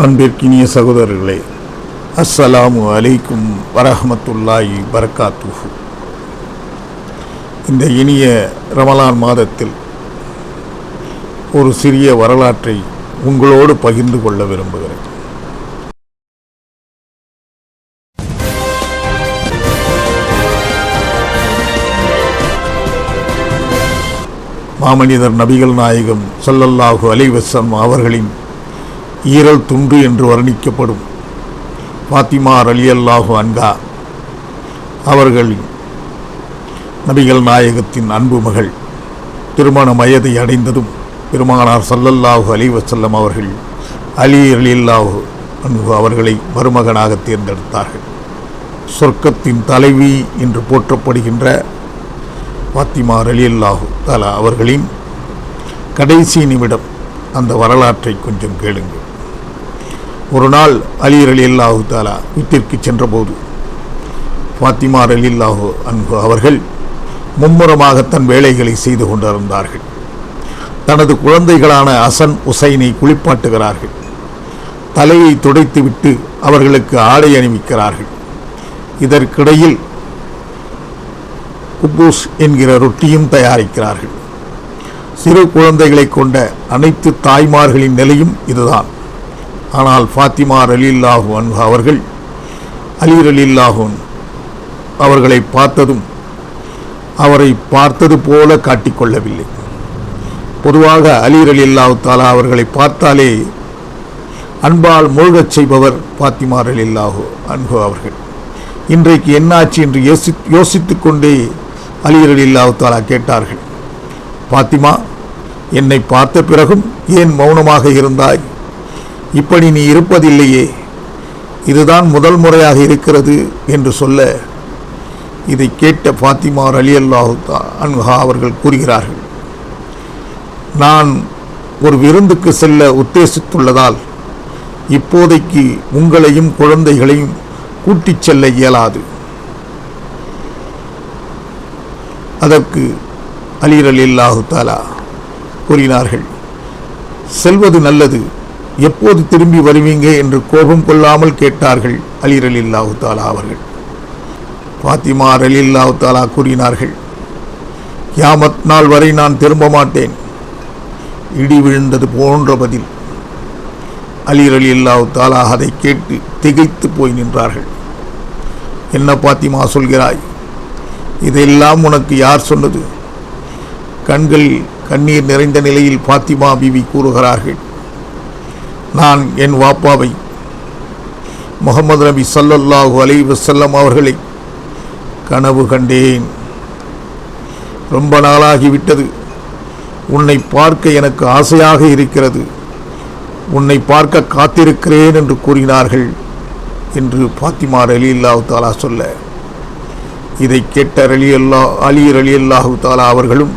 அன்பிற்கினிய சகோதரர்களே, அஸ்ஸலாமு அலைக்கும் வரஹ்மத்துல்லாஹி பரக்காத்துஹு. இந்த இனிய ரமலான் மாதத்தில் ஒரு சிறிய வரலாற்றை உங்களோடு பகிர்ந்து கொள்ள விரும்புகிறேன். மாமனிதர் நபிகள் நாயகம் ஸல்லல்லாஹு அலைஹி வஸல்லம் அவர்களின் ஈரல் துண்டு என்று வர்ணிக்கப்படும் ஃபாத்திமா ரலியல்லாஹு அன்ஹா அவர்களின் நபிகள் நாயகத்தின் அன்பு மகள் திருமண வயதை அடைந்ததும் பெருமானார் ஸல்லல்லாஹு அலைஹி வஸல்லம் அவர்கள் அலி ரலியல்லாஹு அன்ஹு அவர்களை மருமகனாக தேர்ந்தெடுத்தார்கள். சொர்க்கத்தின் தலைவி என்று போற்றப்படுகின்ற ஃபாத்திமா ரலியல்லாஹு தஆலா அவர்களின் கடைசி நிமிடம் அந்த வரலாற்றை கொஞ்சம் கேளுங்கள். ஒரு நாள் அலி ரலியல்லாஹு தஆலா வீட்டிற்கு சென்றபோது ஃபாத்திமா ரலியல்லாஹு அன்ஹு அவர்கள் மும்முரமாக தன் வேலைகளை செய்து கொண்டிருந்தார்கள். தனது குழந்தைகளான ஹசன் ஹுசைனை குளிப்பாட்டுகிறார்கள். தலையை துடைத்துவிட்டு அவர்களுக்கு ஆடை அணிவிக்கிறார்கள். இதற்கிடையில் குப்பூஸ் என்கிற ரொட்டியும் தயாரிக்கிறார்கள். சிறு குழந்தைகளை கொண்ட அனைத்து தாய்மார்களின் நிலையும் இதுதான். ஆனால் ஃபாத்திமா ரலியல்லாஹு அன்ஹா அவர்கள் அலி ரலியல்லாஹு அவர்களை பார்த்ததும் அவரை பார்த்தது போல காட்டிக்கொள்ளவில்லை. பொதுவாக அலி ரலியல்லாஹு தஆலா அவர்களை பார்த்தாலே அன்பால் மூழ்கச் செய்பவர் ஃபாத்திமா ரலியல்லாஹு அன்ஹா அவர்கள். இன்றைக்கு என்னாச்சு என்று யோசித்து கொண்டே அலி ரலியல்லாஹு தஆலா கேட்டார்கள், ஃபாத்திமா, என்னை பார்த்த பிறகும் ஏன் மௌனமாக இருந்தாய்? இப்படி நீ இருப்பதில்லையே, இதுதான் முதல் முறையாக இருக்கிறது என்று சொல்ல, இதை கேட்ட ஃபாத்திமா ரலியல்லாஹு அன்ஹா அவர்கள் கூறுகிறார்கள், நான் ஒரு விருந்துக்கு செல்ல உத்தேசித்துள்ளதால் இப்போதைக்கு உங்களையும் குழந்தைகளையும் கூட்டிச் செல்ல இயலாது. அதற்கு அலி ரலியல்லாஹு தஆலா கூறினார்கள், செல்வது நல்லது, எப்போது திரும்பி வருவீங்க என்று கோபம் கொள்ளாமல் கேட்டார்கள் அலி ரலியல்லாஹு தஆலா அவர்கள். ஃபாத்திமா ரலியல்லாஹு தஆலா கூறினார்கள், கியாமத் நாள் வரை நான் திரும்ப மாட்டேன். இடி விழுந்தது போன்ற பதில். அலி ரலியல்லாஹு தஆலா அதை கேட்டு திகைத்து போய் நின்றார்கள். என்ன ஃபாத்திமா சொல்கிறாய்? இதையெல்லாம் உனக்கு யார் சொன்னது? கண்களில் கண்ணீர் நிறைந்த நிலையில் ஃபாத்திமா பிவி கூறுகிறார்கள், நான் என் வாப்பாவை முஹம்மது நபி ஸல்லல்லாஹு அலைஹி வஸல்லம் அவர்களை கனவு கண்டேன். ரொம்ப நாளாகிவிட்டது. உன்னை பார்க்க எனக்கு ஆசையாக இருக்கிறது. உன்னை பார்க்க காத்திருக்கிறேன் என்று கூறினார்கள் என்று ஃபாத்திமா ரலியல்லாஹு தஆலா சொல்ல, இதை கேட்ட அலி ரலியல்லாஹு தஆலா அவர்களும்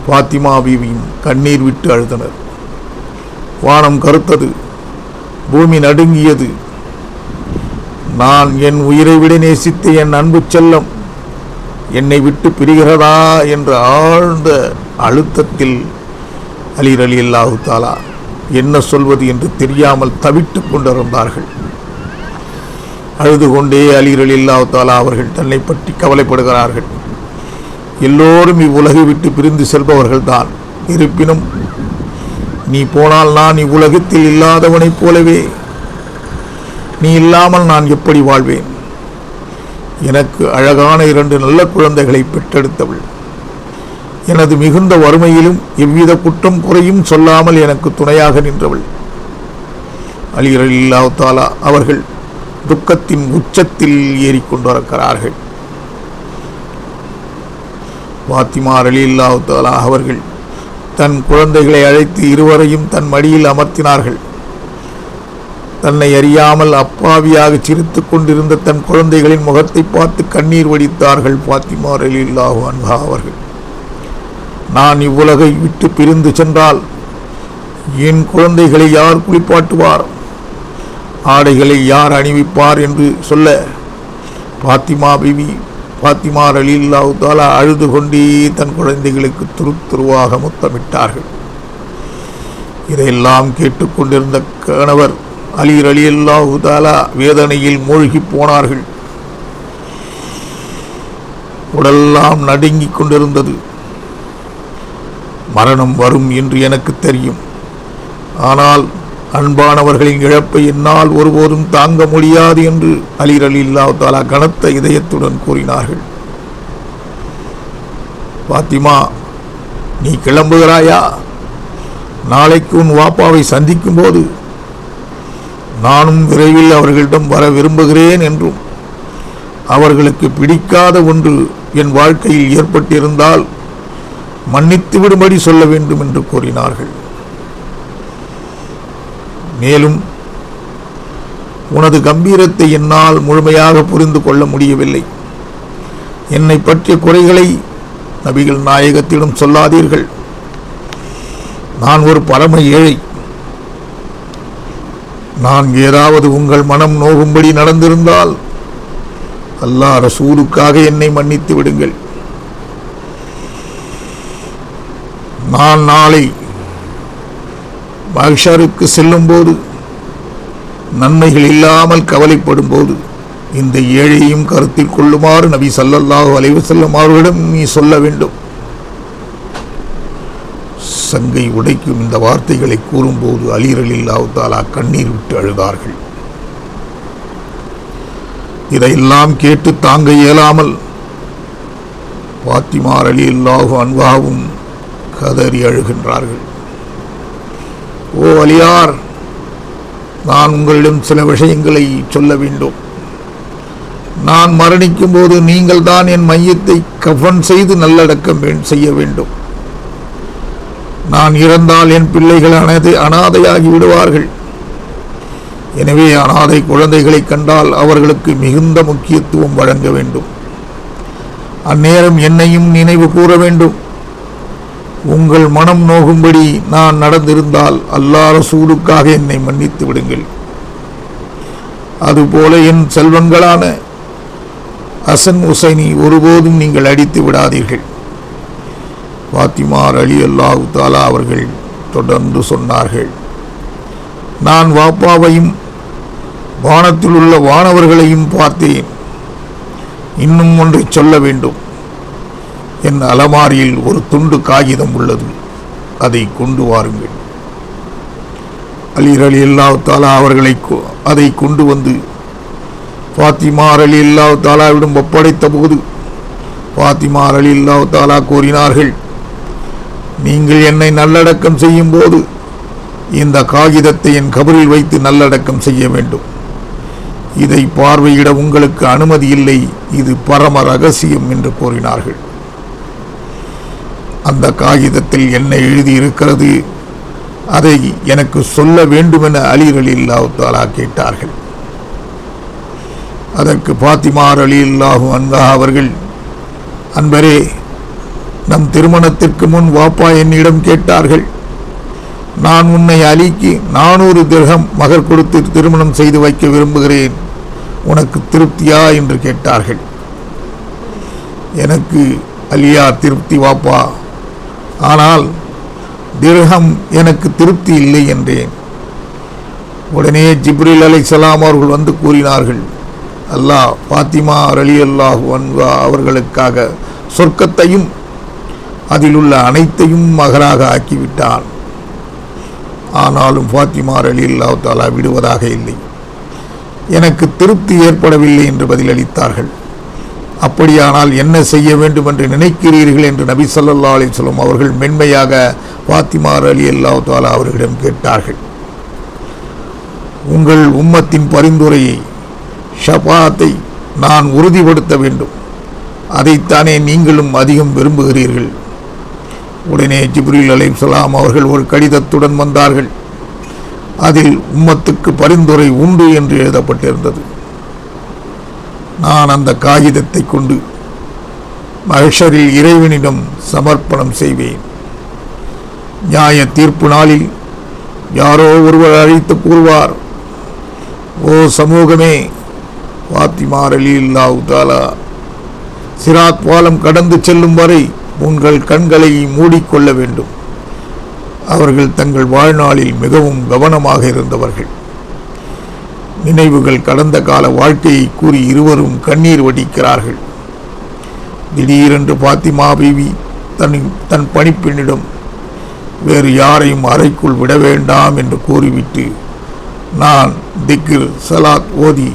ஃபாத்திமா பீவியும் கண்ணீர் விட்டு அழுதனர். வானம் கருத்தது, பூமி நடுங்கியது. நான் என் உயிரை விட நேசித்த என் அன்பு செல்லம் என்னை விட்டு பிரிகிறதா என்ற ஆழ்ந்த அழுத்தத்தில் அலி ரலியல்லாஹு தஆலா என்ன சொல்வது என்று தெரியாமல் தவிட்டு கொண்டிருந்தார்கள். அழுது கொண்டே அலி ரலியல்லாஹு தஆலா அவர்கள் தன்னை பற்றி கவலைப்படுகிறார்கள். எல்லோரும் இவ்வுலகை விட்டு பிரிந்து செல்பவர்கள் தான். இருப்பினும் நீ போனால் நான் இவ்வுலகத்தில் இல்லாதவனைப் போலவே. நீ இல்லாமல் நான் எப்படி வாழ்வேன்? எனக்கு அழகான 2 நல்ல குழந்தைகளை பெற்றெடுத்தவள். எனது மிகுந்த வறுமையிலும் எவ்வித குற்றம் குறையும் சொல்லாமல் எனக்கு துணையாக நின்றவள். அலி ரலியல்லாஹு தஆலா அவர்கள் துக்கத்தின் உச்சத்தில் ஏறிக்கொண்டிருக்கிறார்கள். ஃபாத்திமா ரலியல்லாஹு தஆலா அவர்கள் தன் குழந்தைகளை அழைத்து இருவரையும் தன் மடியில் அமர்த்தினார்கள். தன்னை அறியாமல் அப்பாவியாக சிரித்து கொண்டிருந்த தன் குழந்தைகளின் முகத்தை பார்த்து கண்ணீர் வடித்தார்கள் ஃபாத்திமா ரலியல்லாஹு அன்ஹா அவர்கள். நான் இவ்வுலகை விட்டு பிரிந்து சென்றால் என் குழந்தைகளை யார் குளிப்பாட்டுவார், ஆடைகளை யார் அணிவிப்பார் என்று சொல்ல, ஃபாத்திமா ரலியல்லாஹு தஆலா அழுது கொண்டே தன் குழந்தைகளுக்கு துருவாக முத்தமிட்டார்கள். இதையெல்லாம் கேட்டுக்கொண்டிருந்த கணவர் அலி ரலியல்லாஹு தஆலா வேதனையில் மூழ்கி போனார்கள். உடலெல்லாம் நடுங்கிக் கொண்டிருந்தது. மரணம் வரும் என்று எனக்கு தெரியும், ஆனால் அன்பானவர்களின் இழப்பை என்னால் ஒருபோதும் தாங்க முடியாது என்று அலி ரலியல்லாஹு தஆலா கனத்த இதயத்துடன் கூறினார்கள். பாத்திமா, நீ கிளம்புகிறாயா? நாளைக்கு உன் வாப்பாவை சந்திக்கும் போது நானும் விரைவில் அவர்களிடம் வர விரும்புகிறேன் என்றும், அவர்களுக்கு பிடிக்காத ஒன்று என் வாழ்க்கையில் ஏற்பட்டிருந்தால் மன்னித்து விடும்படி சொல்ல வேண்டும் என்று கூறினார்கள். மேலும், உனது கம்பீரத்தை என்னால் முழுமையாக புரிந்து கொள்ள முடியவில்லை. என்னை பற்றிய குறைகளை நபிகள் நாயகத்திடம் சொல்லாதீர்கள். நான் ஒரு பரம ஏழை. நான் ஏதாவது உங்கள் மனம் நோகும்படி நடந்திருந்தால் அல்லாஹ் ரசூலுக்காக என்னை மன்னித்து விடுங்கள். நான் நாளை மஹ்ஷருக்கு செல்லும் போது நன்மைகள் இல்லாமல் கவலைப்படும் போது இந்த ஏழையும் கருத்தில் கொள்ளுமாறு நபி ஸல்லல்லாஹு அலைஹி வஸல்லம் அவர்களிடம் நீ சொல்ல வேண்டும். சங்கை உடைக்கும் இந்த வார்த்தைகளை கூறும்போது அலி ரலியல்லாஹு தஆலா கண்ணீர் விட்டு அழுதார்கள். இதையெல்லாம் கேட்டு தாங்க இயலாமல் பாத்திமா ரலியல்லாஹு அன்ஹாவும் கதறி அழுகின்றார்கள். ஓ அலியார், நான் உங்களிடம் சில விஷயங்களை சொல்ல வேண்டும். நான் மரணிக்கும் போது நீங்கள் தான் என் மையத்தை கஃன் செய்து நல்லடக்கம் செய்ய வேண்டும். நான் இறந்தால் என் பிள்ளைகள் அனாதையாகி விடுவார்கள். எனவே அனாதை குழந்தைகளை கண்டால் அவர்களுக்கு மிகுந்த முக்கியத்துவம் வழங்க வேண்டும். அந்நேரம் என்னையும் நினைவு கூற வேண்டும். உங்கள் மனம் நோகும்படி நான் நடந்திருந்தால் அல்லாஹ் ரசூலுக்காக என்னை மன்னித்து விடுங்கள். அதுபோல என் செல்வங்களான ஹசன் ஹுசைனை ஒருபோதும் நீங்கள் அடித்து விடாதீர்கள். பாத்திமா ரலியல்லாஹு தஆலா அவர்கள் தொடர்ந்து சொன்னார்கள், நான் வாப்பாவையும் வானத்தில் உள்ள வானவர்களையும் பார்த்தேன். இன்னும் ஒன்றை சொல்ல வேண்டும். என் அலமாரியில் ஒரு துண்டு காகிதம் உள்ளது, அதை கொண்டு வாருங்கள். அலி ரலியல்லாஹு தஆலா அவர்களை அதை கொண்டு வந்து பாத்திமா ரலியல்லாஹு தஆலாவிடம் ஒப்படைத்த போது பாத்திமா ரலியல்லாஹு தஆலா கூறினார்கள், நீங்கள் என்னை நல்லடக்கம் செய்யும் போது இந்த காகிதத்தை என் கபரில் வைத்து நல்லடக்கம் செய்ய வேண்டும். இதை பார்வையிட உங்களுக்கு அனுமதி இல்லை, இது பரம ரகசியம் என்று கூறினார்கள். அந்த காகிதத்தில் என்ன எழுதியிருக்கிறது, அதை எனக்கு சொல்ல வேண்டுமென அலி ரலியல்லாஹு தஆலா கேட்டார்கள். அதற்கு பாத்திமா ரலியல்லாஹு அன்ஹா அவர்கள், அன்பரே, நம் திருமணத்திற்கு முன் வாப்பா என்னிடம் கேட்டார்கள், நான் உன்னை அலிக்கு 400 திர்ஹம் மகர் கொடுத்து திருமணம் செய்து வைக்க விரும்புகிறேன், உனக்கு திருப்தியா என்று கேட்டார்கள். எனக்கு அலியா திருப்தி வாப்பா, ஆனால் திர்ஹம் எனக்கு திருப்தி இல்லை என்றேன். உடனே ஜிப்ரீல் அலைஹிஸ்ஸலாம் அவர்கள் வந்து கூறினார்கள், அல்லாஹ் பாத்திமா ரலியல்லாஹு அன்ஹா அவர்களுக்காக சொர்க்கத்தையும் அதில் உள்ள அனைத்தையும் மகராக ஆக்கிவிட்டான். ஆனாலும் பாத்திமா ரலியல்லாஹு தஆலா விடுவதாக இல்லை. எனக்கு திருப்தி ஏற்படவில்லை என்று பதிலளித்தார்கள். அப்படியானால் என்ன செய்ய வேண்டும் என்று நினைக்கிறீர்கள் என்று நபி ஸல்லல்லாஹு அலைஹி வஸல்லம் அவர்கள் மென்மையாக பாத்திமா ரலியல்லாஹு தஆலா அவர்களிடம் கேட்டார்கள். உங்கள் உம்மத்தின் பரிந்துரையை, ஷஃபாஅத்தை நான் உறுதிப்படுத்த வேண்டும். அதைத்தானே நீங்களும் அதிகம் விரும்புகிறீர்கள். உடனே ஜிப்ரீல் அலைஹிஸ்ஸலாம் அவர்கள் ஒரு கடிதத்துடன் வந்தார்கள். அதில் உம்மத்துக்கு பரிந்துரை உண்டு என்று எழுதப்பட்டிருந்தது. நான் அந்த காகிதத்தை கொண்டு மஹ்ஷரில் இறைவனிடம் சமர்ப்பணம் செய்வேன். நியாய தீர்ப்பு நாளில் யாரோ ஒருவர் அழைத்து கூறுவார், ஓ சமூகமே, பாத்திமா ரலியல்லாஹு தஆலா சிராத் பாலம் கடந்து செல்லும் வரை உங்கள் கண்களை மூடிக்கொள்ள வேண்டும். அவர்கள் தங்கள் வாழ்நாளில் மிகவும் கவனமாக இருந்தவர்கள். நினைவுகள், கடந்த கால வாழ்க்கையை கூறி இருவரும் கண்ணீர் வடிக்கிறார்கள். திடீரென்று பாத்திமா பீவி தன் பணிப்பெண்ணிடம் வேறு யாரையும் அறைக்குள் விட வேண்டாம் என்று கூறிவிட்டு, நான் திக்ர் சலாத் ஓதி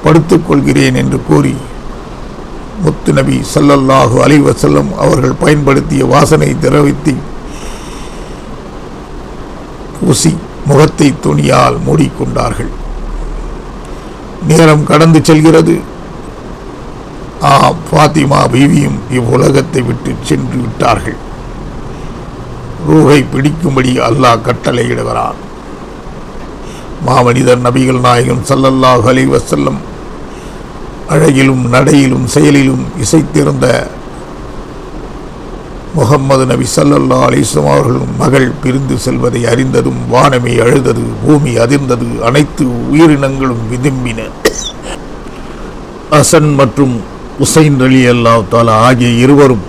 படுத்துக் கொள்கிறேன் என்று கூறி முத்து நபி ஸல்லல்லாஹு அலைஹி வஸல்லம் அவர்கள் பயன்படுத்திய வாசனை திரவியத்தை பூசி முகத்தை துணியால் மூடிக்கொண்டார்கள். நேரம் கடந்து செல்கிறது. பாத்திமா பீவியும் இவ்வுலகத்தை விட்டு சென்று விட்டார்கள். ரூஹை பிடிக்கும்படி அல்லாஹ் கட்டளையிடுகிறான். மாமனிதர் நபிகள் நாயகம் ஸல்லல்லாஹு அலைஹி வஸல்லம் அழகிலும் நடையிலும் செயலிலும் இசைத்திருந்த முகம்மது நபி ஸல்லல்லாஹு அலைஹி வஸல்லம் அவர்களும் மகள் பிரிந்து செல்வதை அறிந்ததும் வானமே அழுதது, பூமி அதிர்ந்தது, அனைத்து உயிரினங்களும் விதும்பின. ஹசன் மற்றும் உசைன் ரலியல்லாஹு தஆலா ஆகிய இருவரும்,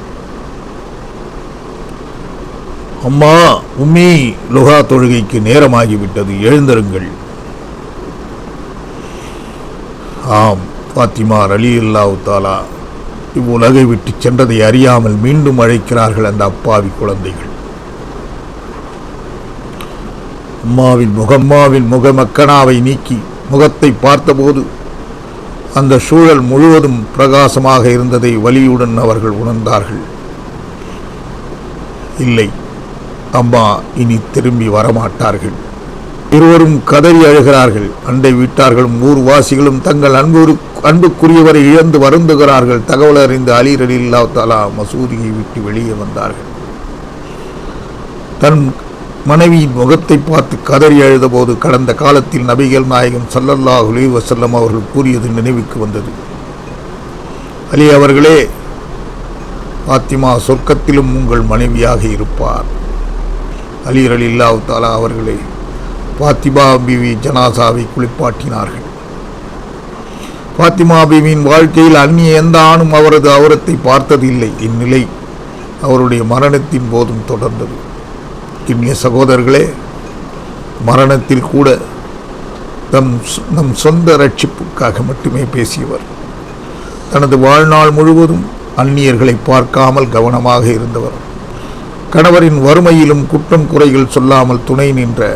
அம்மா உம்மி, லுஹா தொழுகைக்கு நேரமாகிவிட்டது, எழுந்திருங்கள். ஆம், பாத்திமா ரலியல்லாஹு தஆலா இவ்வுலகை விட்டு சென்றதை அறியாமல் மீண்டும் அழைக்கிறார்கள் அந்த அப்பாவி குழந்தைகள். அம்மாவின் முகமக்கனாவை நீக்கி முகத்தை பார்த்தபோது அந்த சூழல் முழுவதும் பிரகாசமாக இருந்ததை வலியுடன் அவர்கள் உணர்ந்தார்கள். இல்லை, அம்மா இனி திரும்பி வரமாட்டார்கள். இருவரும் கதறி அழுகிறார்கள். அண்டை வீட்டார்களும் ஊர்வாசிகளும் தங்கள் அன்புக்குரியவரை இழந்து வருந்துகிறார்கள். தகவல் அறிந்த அலி ரலியல்லாஹு தஆலா மசூதியை விட்டு வெளியே வந்தார்கள். தன் மனைவியின் முகத்தை பார்த்து கதறி அழுதபோது கடந்த காலத்தில் நபிகள் நாயகம் ஸல்லல்லாஹு அலைஹி வஸல்லம் அவர்கள் கூறியது நினைவுக்கு வந்தது. அலி அவர்களே, பாத்திமா சொர்க்கத்திலும் உங்கள் மனைவியாக இருப்பார். அலி ரலியல்லாஹு தஆலா அவர்களே, பாத்திமா பீவி ஜனாசாவை குளிப்பாட்டினார்கள். பாத்திமா பீவியின் வாழ்க்கையில் அந்நிய எந்த ஆணும் அவரது அவுரத்தை பார்த்ததில்லை. இந்நிலை அவருடைய மரணத்தின் போதும் தொடர்ந்தது. இனிய சகோதரர்களே, மரணத்தில் கூட நம் சொந்த ரட்சிப்புக்காக மட்டுமே பேசியவர். தனது வாழ்நாள் முழுவதும் அந்நியர்களை பார்க்காமல் கவனமாக இருந்தவர். கணவரின் வறுமையிலும் குற்றம் குறைகள் சொல்லாமல் துணை நின்ற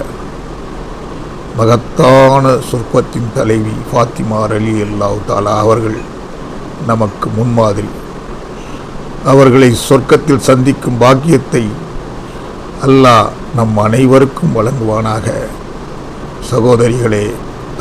மகத்தான சொர்க்கத்தின் தலைவி பாத்திமா ரலியல்லாஹு தஆலா அவர்கள் நமக்கு முன்மாதிரி. அவர்களை சொர்க்கத்தில் சந்திக்கும் பாக்கியத்தை அல்லாஹ் நம் அனைவருக்கும் வழங்குவானாக. சகோதரிகளே,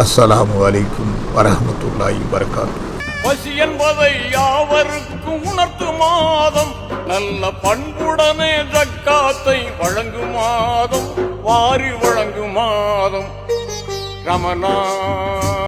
அஸ்ஸலாமு அலைக்கும் வரஹ்மத்துல்லாஹி வபரகாத்துஹு. பசி என்பதை யாவருக்கும் உணர்த்தும் மாதம், நல்ல பண்புடனே ஜக்காத்தை வழங்கும் மாதம், வாரி வழங்கும் மாதம் ரமலான்.